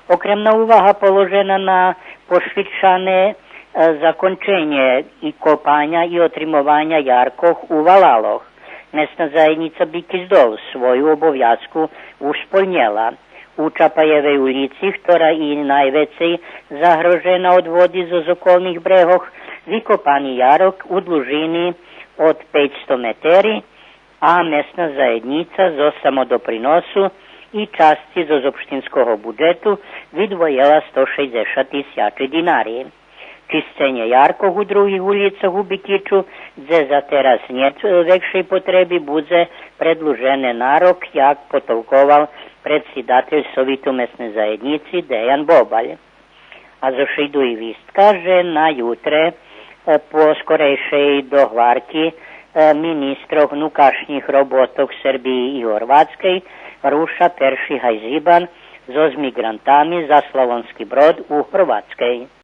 Okремна увага положена на пошвидшане закончenje i kopanja i otrimовanja Jarkoh u Valaloh. Mesna zajednica Bikizdol svoju obovjazku uspolnjela. U Čapajevej ulici, ktorá i najvecej zagrožena od vody zo okolných brehoch, vykopani jarok u dlužini od 500 meteri, a mesna zajednica zo samodoprinosu i časti zo opštinskog budžetu vydvojela 160.000 dinari. Čiscenje Jarkov u drugih ulicah u Bikiću, gdje za teraz njet vekšej potrebi, bude predlužene narok, jak potolkoval predsidatelj Sovitu mesne zajednici Dejan Bobalj. A zošidu i vist kaže na jutre po skorejšej dohvarki ministrov nukašnjih robotov Srbiji i Horvatskej ruša perši hajziban zo s migrantami za Slavonski Brod u Hrvatskej.